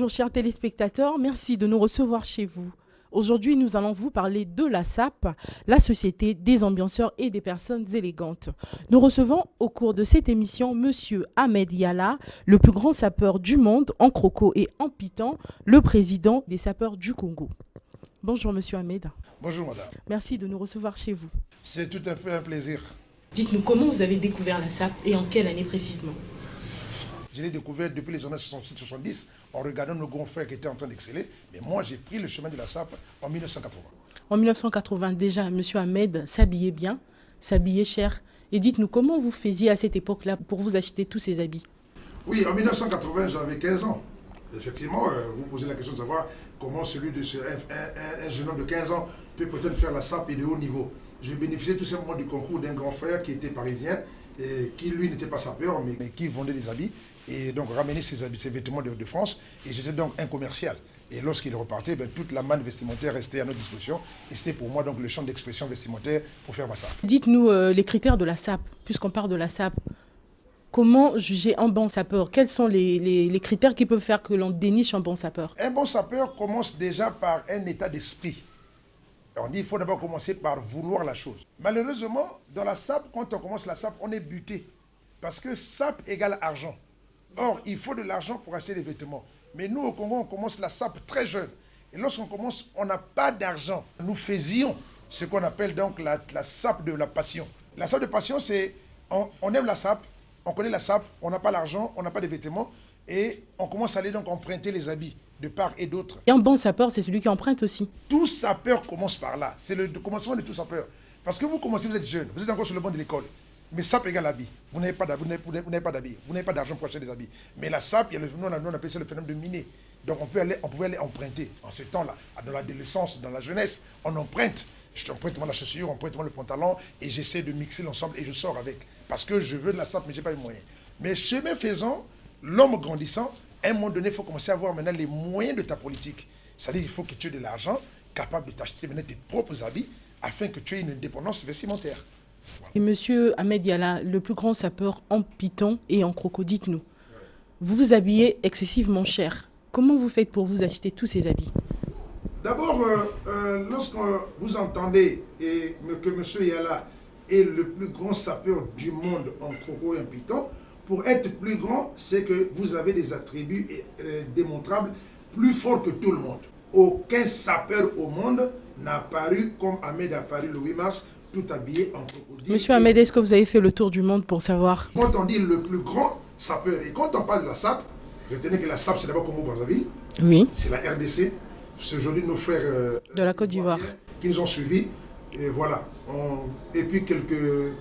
Bonjour chers téléspectateurs, merci de nous recevoir chez vous. Aujourd'hui, nous allons vous parler de la SAP, la Société des ambianceurs et des personnes élégantes. Nous recevons au cours de cette émission Monsieur Ahmed Yalla, le plus grand sapeur du monde en croco et en piton, le président des sapeurs du Congo. Bonjour Monsieur Ahmed. Bonjour madame. Merci de nous recevoir chez vous. C'est tout à fait un plaisir. Dites-nous comment vous avez découvert la SAP et en quelle année précisément? Je l'ai découvert depuis les années 70 en regardant nos grands frères qui étaient en train d'exceller. Mais moi, j'ai pris le chemin de la SAP en 1980. En 1980, déjà, M. Ahmed s'habillait bien, s'habillait cher. Et dites-nous, comment vous faisiez à cette époque-là pour vous acheter tous ces habits? Oui, en 1980, j'avais 15 ans. Effectivement, vous posez la question de savoir comment un jeune homme de 15 ans peut peut-être faire la SAP et de haut niveau. Je bénéficiais tout simplement du concours d'un grand frère qui était parisien, et qui lui n'était pas sapeur, mais qui vendait des habits, et donc ramenait ses vêtements de France, et j'étais donc un commercial. Et lorsqu'il repartait, toute la manne vestimentaire restait à notre disposition, et c'était pour moi donc le champ d'expression vestimentaire pour faire ma SAP. Dites-nous les critères de la SAP, puisqu'on parle de la SAP. Comment juger un bon sapeur? Quels sont les critères qui peuvent faire que l'on déniche un bon sapeur? Un bon sapeur commence déjà par un état d'esprit. On dit qu'il faut d'abord commencer par vouloir la chose. Malheureusement, dans la SAP, quand on commence la SAP, on est buté. Parce que SAP égale argent. Or, il faut de l'argent pour acheter des vêtements. Mais nous, au Congo, on commence la SAP très jeune. Et lorsqu'on commence, on n'a pas d'argent. Nous faisions ce qu'on appelle donc la SAP de la passion. La SAP de passion, c'est on aime la SAP, on connaît la SAP, on n'a pas l'argent, on n'a pas de vêtements. Et on commence à aller donc emprunter les habits de part et d'autre. Et un bon sapeur, c'est celui qui emprunte aussi. Tout sapeur commence par là. C'est le commencement de tout sapeur. Parce que vous commencez, vous êtes jeune, vous êtes encore sur le banc de l'école. Mais SAP égale habit. Vous n'avez pas d'habit, vous n'avez pas d'argent pour acheter des habits. Mais la SAP, nous on appelle ça le phénomène de miner. Donc on pouvait aller emprunter. En ce temps-là, dans l'adolescence, dans la jeunesse, on emprunte. Je emprunte moi la chaussure, emprunte moi le pantalon, et j'essaie de mixer l'ensemble et je sors avec. Parce que je veux de la SAP, mais je n'ai pas les moyens. Mais chemin faisant, l'homme grandissant, à un moment donné, il faut commencer à avoir maintenant les moyens de ta politique. C'est-à-dire qu'il faut que tu aies de l'argent, capable de t'acheter maintenant tes propres habits, afin que tu aies une indépendance vestimentaire. Voilà. Et Monsieur Ahmed Yalla, le plus grand sapeur en piton et en croco, dites-nous, vous vous habillez excessivement cher. Comment vous faites pour vous acheter tous ces habits? D'abord, lorsque vous entendez que M. Yalla est le plus grand sapeur du monde en croco et en piton, pour être plus grand, c'est que vous avez des attributs démontrables plus forts que tout le monde. Aucun sapeur au monde n'a paru comme Ahmed a paru le 8 mars, tout habillé en crocodile. Monsieur Ahmed, est-ce que vous avez fait le tour du monde pour savoir? Quand on dit le plus grand sapeur, et quand on parle de la SAP, retenez que la SAP, c'est d'abord Congo-Brazzaville. Oui. C'est la RDC. C'est aujourd'hui nos frères de la Côte d'Ivoire qui nous ont suivis. Et voilà. Et puis quelques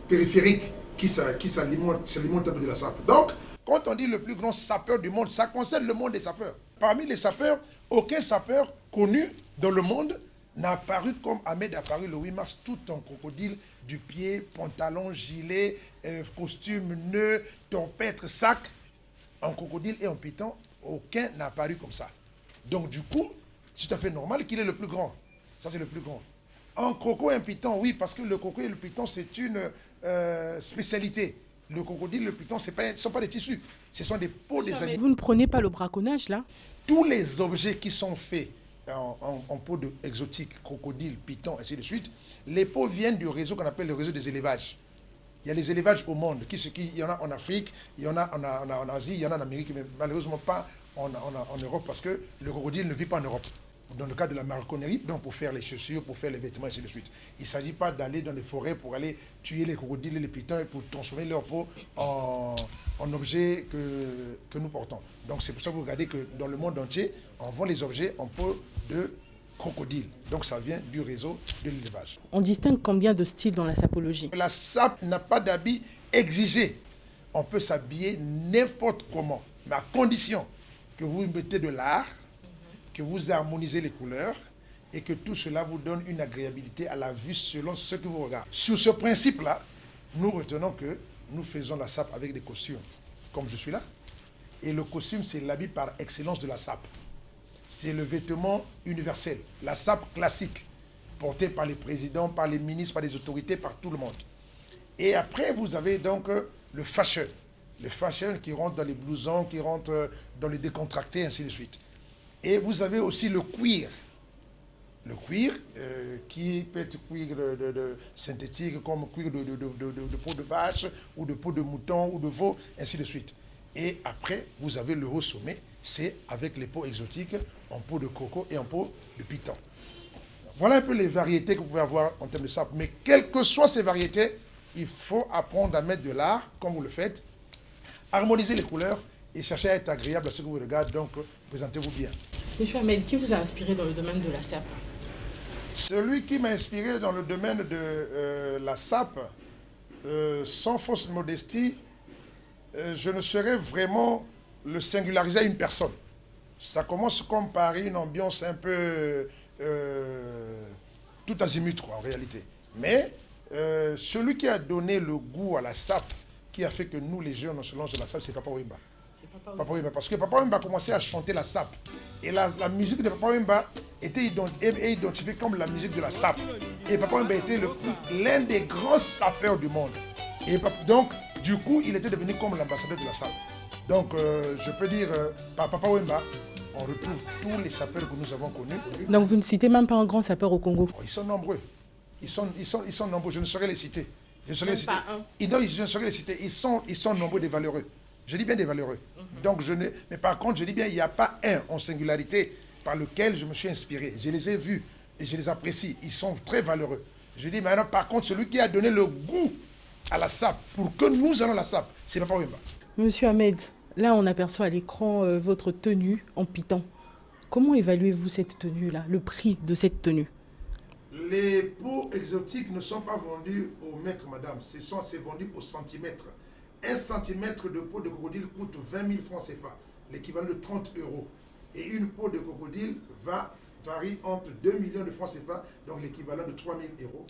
périphériques qui s'alimentent un peu de la SAP. Donc, quand on dit le plus grand sapeur du monde, ça concerne le monde des sapeurs. Parmi les sapeurs, aucun sapeur connu dans le monde n'a apparu comme Ahmed a apparu le 8 mars, tout en crocodile, du pied, pantalon, gilet, costume, nœud, tempêtre, sac, en crocodile et en piton. Aucun n'a apparu comme ça. Donc du coup, c'est tout à fait normal qu'il est le plus grand. Ça, c'est le plus grand. En croco et en piton, oui, parce que le croco et le piton, c'est une spécialité. Le crocodile, le piton, ce ne sont pas des tissus. Ce sont des peaux des animaux. Vous ne prenez pas le braconnage, là? Tous les objets qui sont faits en peau exotique, crocodile, piton, ainsi de suite, les peaux viennent du réseau qu'on appelle le réseau des élevages. Il y a des élevages au monde. Il y en a en Afrique, il y en a en Asie, il y en a en Amérique, mais malheureusement pas en Europe, parce que le crocodile ne vit pas en Europe. Dans le cas de la maroquinerie, donc pour faire les chaussures, pour faire les vêtements, ainsi de suite. Il ne s'agit pas d'aller dans les forêts pour aller tuer les crocodiles et les pitons et pour transformer leur peau en objets que nous portons. Donc c'est pour ça que vous regardez que dans le monde entier, on vend les objets en peau de crocodile. Donc ça vient du réseau de l'élevage. On distingue combien de styles dans la sapologie? La SAP n'a pas d'habit exigé. On peut s'habiller n'importe comment, mais à condition que vous mettez de l'art, que vous harmonisez les couleurs et que tout cela vous donne une agréabilité à la vue selon ce que vous regardez. Sur ce principe-là, nous retenons que nous faisons la SAP avec des costumes, comme je suis là. Et le costume, c'est l'habit par excellence de la SAP. C'est le vêtement universel, la SAP classique, portée par les présidents, par les ministres, par les autorités, par tout le monde. Et après, vous avez donc le fashion, les fashion qui rentrent dans les blousons, qui rentrent dans les décontractés, ainsi de suite. Et vous avez aussi le cuir. Le cuir, qui peut être cuir de synthétique, comme cuir de peau de vache, ou de peau de mouton, ou de veau, ainsi de suite. Et après, vous avez le haut sommet, c'est avec les peaux exotiques, en peau de coco et en peau de python. Voilà un peu les variétés que vous pouvez avoir en termes de sable. Mais quelles que soient ces variétés, il faut apprendre à mettre de l'art, comme vous le faites, harmoniser les couleurs et chercher à être agréable à ceux qui vous regardent. Donc, présentez-vous bien. Monsieur Ahmed, qui vous a inspiré dans le domaine de la sape? Celui qui m'a inspiré dans le domaine de la sape, sans fausse modestie, je ne saurais vraiment le singulariser à une personne. Ça commence comme par une ambiance un peu tout azimut, quoi, en réalité. Mais celui qui a donné le goût à la sape, qui a fait que nous, les jeunes, on se lance dans la sape, c'est Papa Wemba. Papa Wemba, parce que Papa Wemba a commencé à chanter la sape. Et la musique de Papa Wemba était identifiée comme la musique de la sape. Et Papa Wemba était l'un des grands sapeurs du monde. Et donc, du coup, il était devenu comme l'ambassadeur de la sape. Donc, je peux dire, par Papa Wemba, on retrouve tous les sapeurs que nous avons connus. Donc vous ne citez même pas un grand sapeur au Congo? Ils sont nombreux. Ils sont nombreux. Je ne saurais les citer. Je ne saurais les citer. Pas un. Je ne saurais les citer. Ils sont nombreux, des valeureux. Je dis bien des valeureux. Donc, mais par contre, je dis bien, il n'y a pas un en singularité par lequel je me suis inspiré. Je les ai vus et je les apprécie. Ils sont très valeureux. Je dis maintenant, par contre, celui qui a donné le goût à la sape, pour que nous allons la sape, c'est Papa Wemba. Monsieur Ahmed, là on aperçoit à l'écran votre tenue en python. Comment évaluez-vous cette tenue-là, le prix de cette tenue? Les peaux exotiques ne sont pas vendues au mètre, madame. C'est vendu au centimètre. 1 centimètre de peau de crocodile coûte 20 000 francs CFA, l'équivalent de 30 euros. Et une peau de crocodile varie entre 2 millions de francs CFA, donc l'équivalent de 3 000 euros.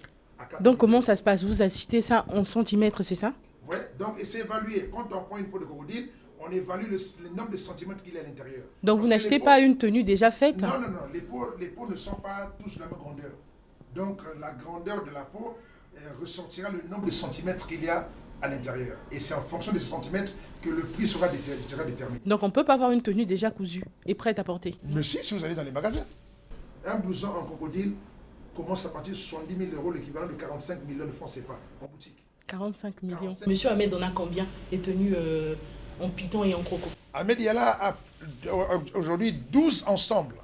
Donc comment ça se passe? Vous achetez ça en centimètres, c'est ça? Oui, donc et c'est évalué. Quand on prend une peau de crocodile, on évalue le nombre de centimètres qu'il y a à l'intérieur. Donc vous n'achetez pas une tenue déjà faite? Non, non, non. Les peaux ne sont pas tous de la même grandeur. Donc la grandeur de la peau ressortira le nombre de centimètres qu'il y a à l'intérieur. Et c'est en fonction de ces centimètres que le prix sera déterminé. Donc on ne peut pas avoir une tenue déjà cousue et prête à porter? Mais si vous allez dans les magasins. Un blouson en crocodile commence à partir de 70 000 euros, l'équivalent de 45 millions de francs CFA en boutique. 45 millions. 45. Monsieur Ahmed, on a combien les tenues en python et en croco? Ahmed Yala a aujourd'hui 12 ensembles,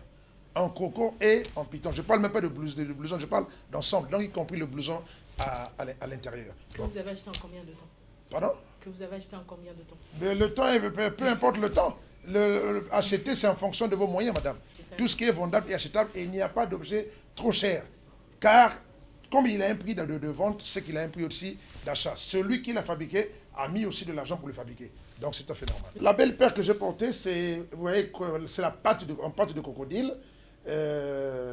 en croco et en python. Je ne parle même pas de blouson, je parle d'ensemble, donc y compris le blouson à l'intérieur. Que vous avez acheté en combien de temps? Pardon? Que vous avez acheté en combien de temps? Le temps, peu importe le temps. Acheter, c'est en fonction de vos moyens, madame. Tout ce qui est vendable est achetable et il n'y a pas d'objet trop cher. Car, comme il a un prix de vente, c'est qu'il a un prix aussi d'achat. Celui qui l'a fabriqué a mis aussi de l'argent pour le fabriquer. Donc, c'est tout à fait normal. La belle paire que j'ai portée, c'est, vous voyez, c'est la pâte de crocodile.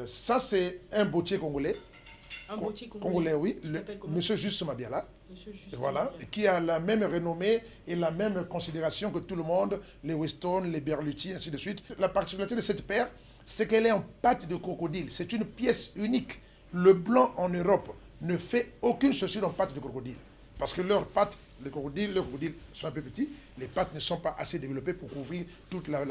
Ça, c'est un bottier congolais. Un bottier Congolais, oui. Monsieur Juste Mabiala. Voilà, qui a la même renommée et la même considération que tout le monde, les Weston, les Berluti, ainsi de suite. La particularité de cette paire, c'est qu'elle est en pâte de crocodile. C'est une pièce unique. Le blanc en Europe ne fait aucune chaussure en pâte de crocodile. Parce que leurs pattes, les crocodiles sont un peu petits. Les pattes ne sont pas assez développées pour couvrir toute la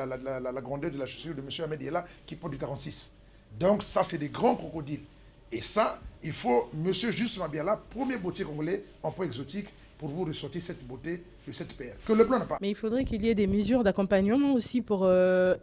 grandeur de la chaussure de M. Ahmed Yala qui porte du 46. Donc ça, c'est des grands crocodiles. Et ça, il faut, monsieur Juste Mabiala, premier bottier congolais en peau exotique, pour vous ressortir cette beauté de cette paire. Que le blanc n'a pas. Mais il faudrait qu'il y ait des mesures d'accompagnement aussi pour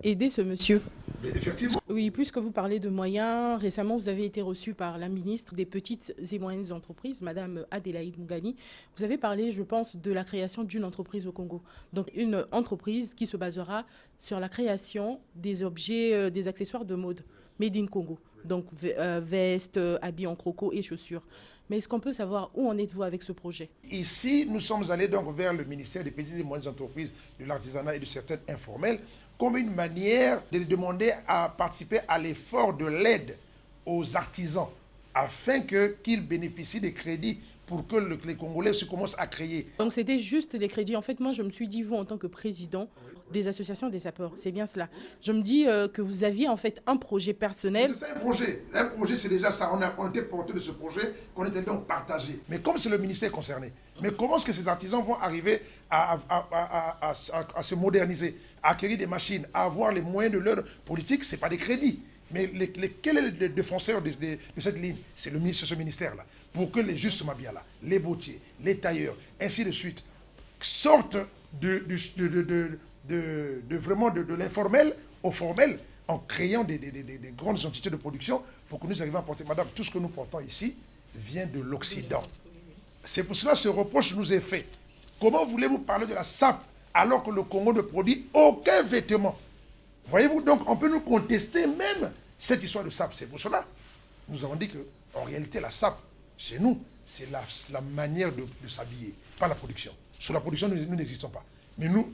aider ce monsieur. Mais effectivement. Oui, puisque vous parlez de moyens, récemment vous avez été reçu par la ministre des Petites et Moyennes Entreprises, Madame Adélaïde Mougani. Vous avez parlé, je pense, de la création d'une entreprise au Congo. Donc une entreprise qui se basera sur la création des objets, des accessoires de mode, made in Congo. Donc vestes, habits en croco et chaussures. Mais est-ce qu'on peut savoir où en êtes-vous avec ce projet? Ici, nous sommes allés donc vers le ministère des Petites et Moyennes Entreprises, de l'Artisanat et de certaines informelles, comme une manière de demander à participer à l'effort de l'aide aux artisans, afin qu'ils bénéficient des crédits pour que les Congolais se commencent à créer. Donc c'était juste les crédits. En fait, moi, je me suis dit, vous, en tant que président des associations des sapeurs, c'est bien cela. Je me dis que vous aviez en fait un projet personnel. C'est ça un projet. Un projet, c'est déjà ça. On était porté de ce projet qu'on était donc partagé. Mais comme c'est le ministère concerné, mais comment est-ce que ces artisans vont arriver à se moderniser, à acquérir des machines, à avoir les moyens de leur politique? Ce n'est pas des crédits. Mais quel est le défenseur de cette ligne? C'est ce ministère-là. Pour que les justes Mabiala, les bottiers, les tailleurs, ainsi de suite, sortent vraiment de l'informel au formel en créant des grandes entités de production pour que nous arrivions à porter. Madame, tout ce que nous portons ici vient de l'Occident. C'est pour cela que ce reproche nous est fait. Comment voulez-vous parler de la SAP alors que le Congo ne produit aucun vêtement? Voyez-vous, donc on peut nous contester même cette histoire de SAP. C'est pour cela que nous avons dit qu'en réalité, la SAP, chez nous, c'est la manière de s'habiller, pas la production. Sur la production, nous n'existons pas. Mais nous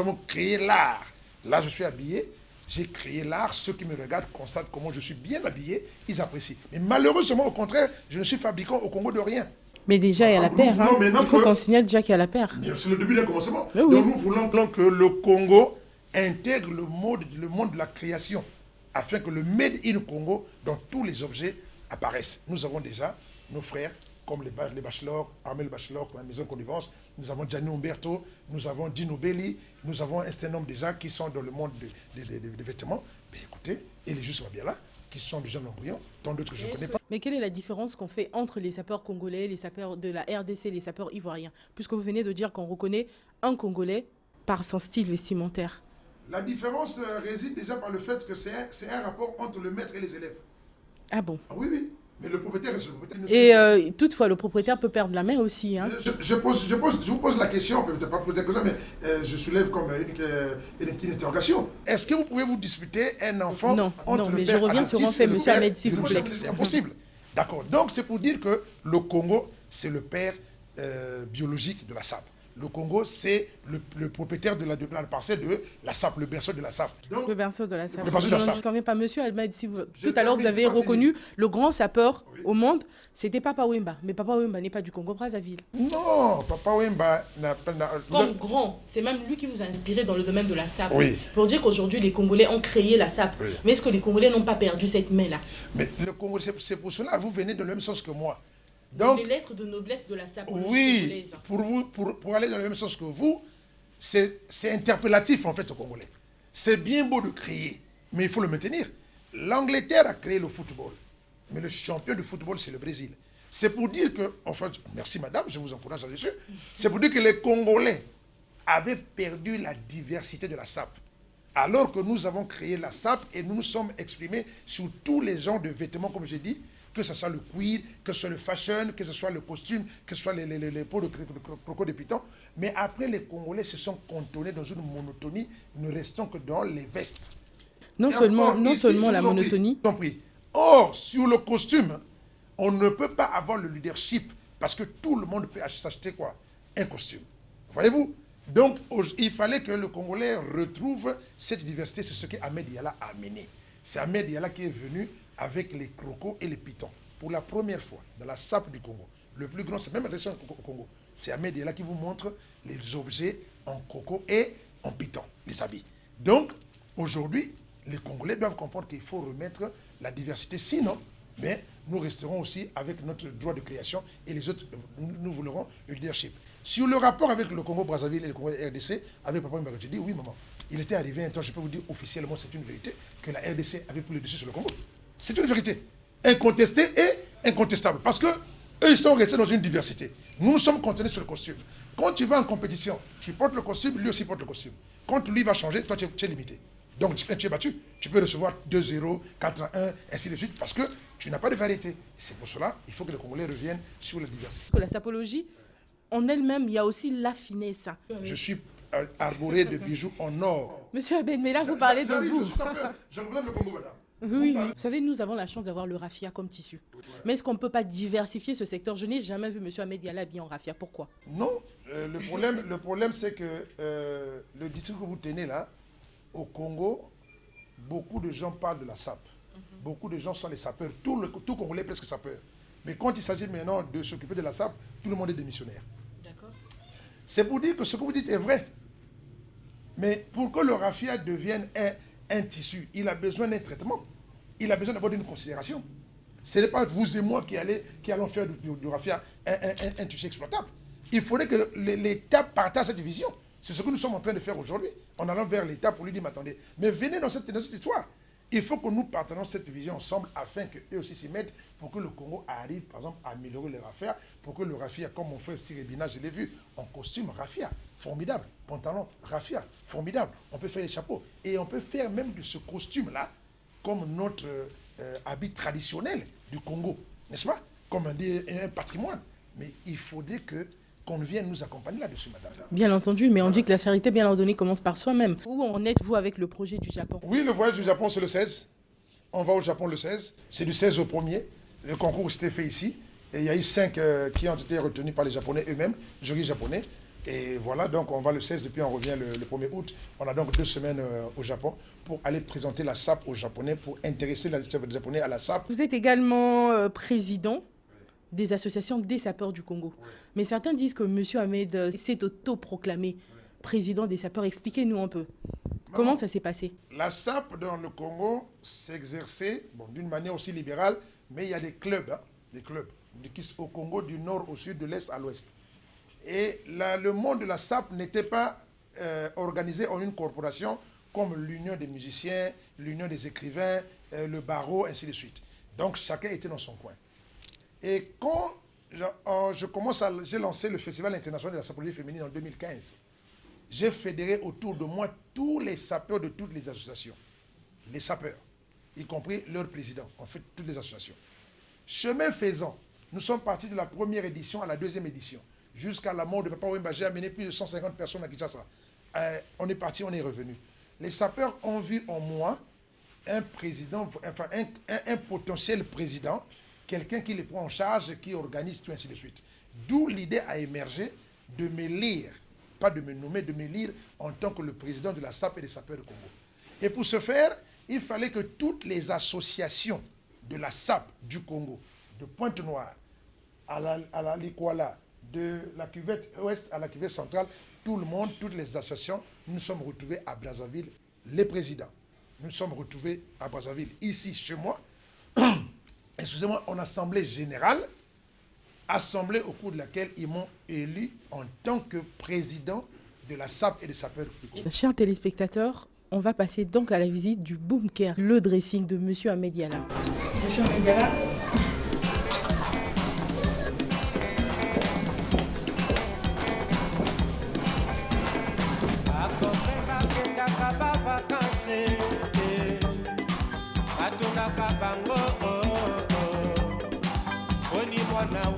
avons créé l'art. Là, je suis habillé, j'ai créé l'art. Ceux qui me regardent constatent comment je suis bien habillé, ils apprécient. Mais malheureusement, au contraire, je ne suis fabricant au Congo de rien. Mais déjà, il y a la paire. Hein. Il faut qu'on signale déjà qu'il y a la paire. C'est le début d'un commencement. Oui. Donc nous voulons que le Congo intègre le monde de la création, afin que le Made in Congo, dans tous les objets, apparaisse. Nous avons déjà nos frères, comme les Bachelors, Armel Bachelor, la Maison de Connivence, nous avons Gianni Umberto, nous avons Dino Belli, nous avons un certain nombre de gens qui sont dans le monde des vêtements. Mais écoutez, et les justes sont bien là, qui sont des gens nombrillons, tant d'autres que je ne connais pas. Mais quelle est la différence qu'on fait entre les sapeurs congolais, les sapeurs de la RDC, les sapeurs ivoiriens? Puisque vous venez de dire qu'on reconnaît un Congolais par son style vestimentaire. La différence réside déjà par le fait que c'est un rapport entre le maître et les élèves. Ah bon? Ah oui. Mais le propriétaire reste le propriétaire. Et toutefois, le propriétaire peut perdre la main aussi. Hein. Je vous pose la question, peut-être pas peut-être que ça, mais je soulève comme une interrogation. Est-ce que vous pouvez vous disputer un enfant Non, entre non, le mais père je reviens sur un fait, monsieur Ahmed, s'il vous plaît. C'est impossible. D'accord. Donc, c'est pour dire que le Congo, c'est le père biologique de la SAP. Le Congo, c'est le propriétaire de la parcelle de la SAP, le berceau de la SAP. Donc, le berceau de la SAP. Je ne conviens pas, monsieur Ahmed. Si vous... Tout à l'heure, vous avez reconnu le grand sapeur au monde. C'était Papa Wemba. Mais Papa Wemba n'est pas du Congo-Brazzaville. Non, Papa Wemba n'a pas... Comme grand, c'est même lui qui vous a inspiré dans le domaine de la SAP. Oui. Pour dire qu'aujourd'hui, les Congolais ont créé la SAP. Oui. Mais est-ce que les Congolais n'ont pas perdu cette main-là? Mais le Congo, c'est pour cela, vous venez de la même sens que moi. Donc, les lettres de noblesse de la SAP. Oui, pour aller dans le même sens que vous, c'est interpellatif en fait au Congolais. C'est bien beau de crier, mais il faut le maintenir. L'Angleterre a créé le football, mais le champion du football, c'est le Brésil. C'est pour dire que, enfin, merci madame, je vous encourage là-dessus, c'est pour dire que les Congolais avaient perdu la diversité de la SAP. Alors que nous avons créé la SAP et nous nous sommes exprimés sur tous les genres de vêtements, comme j'ai dit, que ce soit le cuir, que ce soit le fashion, que ce soit le costume, que ce soit les peaux de croco de python. Mais après, les Congolais se sont cantonnés dans une monotonie, ne restant que dans les vestes. Non seulement la monotonie. Or, sur le costume, on ne peut pas avoir le leadership parce que tout le monde peut s'acheter quoi? Un costume. Voyez-vous? Donc, il fallait que le Congolais retrouve cette diversité. C'est ce que Ahmed Diallo a amené. C'est Ahmed Diallo qui est venu avec les crocos et les pitons. Pour la première fois, dans la SAP du Congo, le plus grand, c'est même récent au Congo, c'est Ahmed Diallo qui vous montre les objets en croco et en piton, les habits. Donc, aujourd'hui, les Congolais doivent comprendre qu'il faut remettre la diversité. Sinon, mais nous resterons aussi avec notre droit de création et les autres, nous voulons le leadership. Sur le rapport avec le Congo-Brazzaville et le Congo-RDC, avec Papa Mbaka, je dis oui, maman. Il était arrivé un temps, je peux vous dire officiellement, c'est une vérité, que la RDC avait pris le dessus sur le Congo. C'est une vérité. Incontestée et incontestable. Parce que eux, ils sont restés dans une diversité. Nous, nous sommes contenus sur le costume. Quand tu vas en compétition, tu portes le costume, lui aussi porte le costume. Quand lui va changer, toi, tu es limité. Donc, quand tu es battu, tu peux recevoir 2-0, 4-1, ainsi de suite, parce que tu n'as pas de variété. C'est pour cela qu'il faut que les Congolais reviennent sur la diversité. Que la sapologie, en elle-même, il y a aussi la finesse. Je suis arboré de bijoux en or. Monsieur Abed, mais là, vous parlez de vous. Je représente le Congo, madame. Oui, vous savez, nous avons la chance d'avoir le raffia comme tissu. Mais est-ce qu'on ne peut pas diversifier ce secteur? Je n'ai jamais vu M. Ahmed Diallo habillé en raffia. Pourquoi? Non, le problème c'est que le discours que vous tenez là, au Congo, beaucoup de gens parlent de la SAP. Beaucoup de gens sont les sapeurs. Tout Congolais est presque sapeur. Mais quand il s'agit maintenant de s'occuper de la SAP, tout le monde est démissionnaire. D'accord. C'est pour dire que ce que vous dites est vrai. Mais pour que le raffia devienne un tissu, il a besoin d'un traitement. Il a besoin d'avoir une considération. Ce n'est pas vous et moi qui allons faire du raffia un tissu exploitable. Il faudrait que l'État partage cette vision. C'est ce que nous sommes en train de faire aujourd'hui. En allant vers l'État pour lui dire, mais attendez, mais venez dans cette histoire. Il faut que nous partageons cette vision ensemble afin qu'eux aussi s'y mettent pour que le Congo arrive, par exemple, à améliorer le raffia, pour que le raffia, comme mon frère Sirébina, je l'ai vu, en costume raffia, formidable, pantalon raffia, formidable. On peut faire les chapeaux. Et on peut faire même de ce costume-là comme notre habit traditionnel du Congo, n'est-ce pas? Comme un patrimoine. Mais il faudrait qu'on vienne nous accompagner là-dessus, madame. Bien entendu, mais on dit que la charité bien ordonnée commence par soi-même. Où en êtes-vous avec le projet du Japon? Oui, le voyage du Japon, c'est le 16. On va au Japon le 16. C'est du 16 au 1er. Le concours s'était fait ici. Et il y a eu 5 qui ont été retenus par les Japonais eux-mêmes, jury japonais. Et voilà, donc on va le 16 et puis on revient le 1er août. On a donc 2 semaines au Japon pour aller présenter la SAP aux Japonais, pour intéresser les Japonais à la SAP. Vous êtes également président des associations des sapeurs du Congo. Oui. Mais certains disent que M. Ahmed s'est autoproclamé président des sapeurs. Expliquez-nous un peu. Comment ça s'est passé? La SAP dans le Congo s'exerçait d'une manière aussi libérale, mais il y a des clubs au Congo du nord au sud, de l'est à l'ouest. Et le monde de la SAP n'était pas organisé en une corporation comme l'Union des musiciens, l'Union des écrivains, le barreau, ainsi de suite. Donc chacun était dans son coin. Et quand j'ai lancé le Festival international de la sapologie féminine en 2015, j'ai fédéré autour de moi tous les sapeurs de toutes les associations. Les sapeurs, y compris leur président, en fait, toutes les associations. Chemin faisant, nous sommes partis de la première édition à la deuxième édition. Jusqu'à la mort de Papa Wemba, j'ai amené plus de 150 personnes à Kinshasa. On est parti, on est revenu. Les sapeurs ont vu en moi un président, enfin un potentiel président, quelqu'un qui les prend en charge, qui organise tout, ainsi de suite. D'où l'idée a émergé de me lire, pas de me nommer, de me lire en tant que le président de la SAP et des sapeurs du Congo. Et pour ce faire, il fallait que toutes les associations de la SAP du Congo, de Pointe-Noire à la Likwala, de la cuvette ouest à la cuvette centrale, tout le monde, toutes les associations, nous nous sommes retrouvés à Brazzaville, les présidents. Nous nous sommes retrouvés à Brazzaville, ici, chez moi, excusez-moi, en assemblée générale, assemblée au cours de laquelle ils m'ont élu en tant que président de la SAP et des sapeurs du Congo. Chers téléspectateurs, on va passer donc à la visite du Boom Care, le dressing de M. Ahmed Diala. M. Ahmed Diala.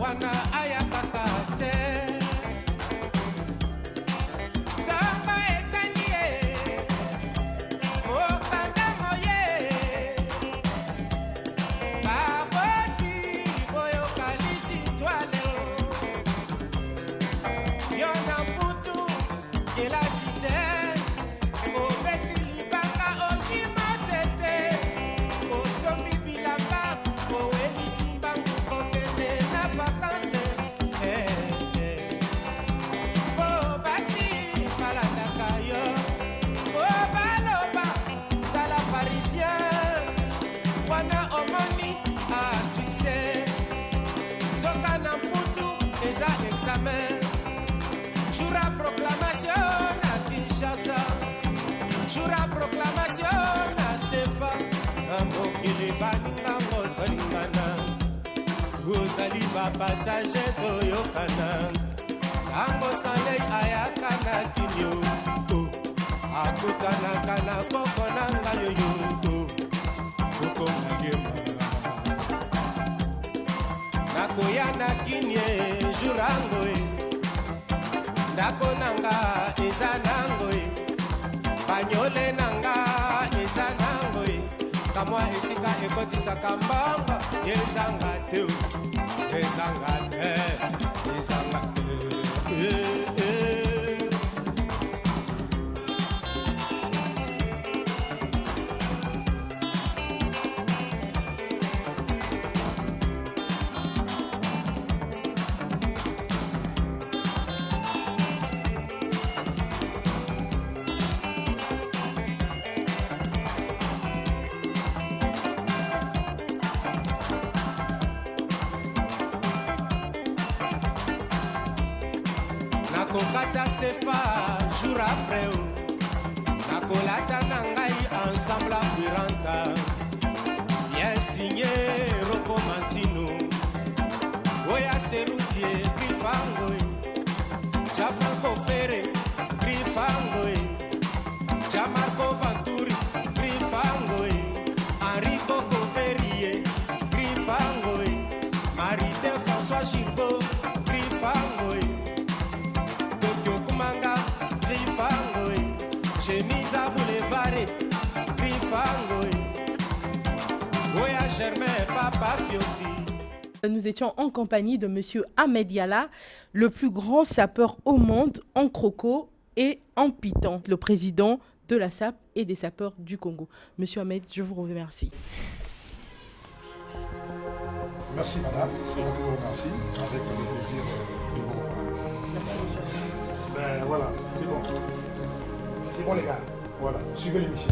Wana ayakaka te tamba etanie okanda moye baboti boyo kalisi toile yona putu kela cité obeti libanga osimotete osomi bilamba owelisi mbangu kokende na vacances. Jura proclamation à Kinshasa, jura proclamation à Sefa, Amokili Baninga Motoningana, Rosali passager Toyokana, Ambo Stanley Ayakana Kinyo, Akutana Kana Kokonanga Yoyo, Kokona Gema, Nakoyana Kinye, Jurangoe. Ndako nanga eza nango banyole nanga eza nango kamwa esika ekotisaka mbanga ezanga te ezanga te ezanga te nakokata sefa jour après nakolata na ngai ensemble akwiranta bien signé Rocomantino oya serutie grifango ja Franco Ferre grifango ja Marco Vanturi grifango Enrico Coverie grifango Marité François Gilbo grifango Tokyo Kumanga grifango chemise à boulevard grifango oya Germain Papa Fiotti. Nous étions en compagnie de Monsieur Ahmed Yala, le plus grand sapeur au monde en croco et en piton, le président de la SAP et des sapeurs du Congo. Monsieur Ahmed, je vous remercie. Merci madame, c'est moi qui vous remercie, avec le plaisir de vous reprendre. Merci monsieur. Ben voilà, c'est bon. C'est bon les gars, voilà, suivez l'émission.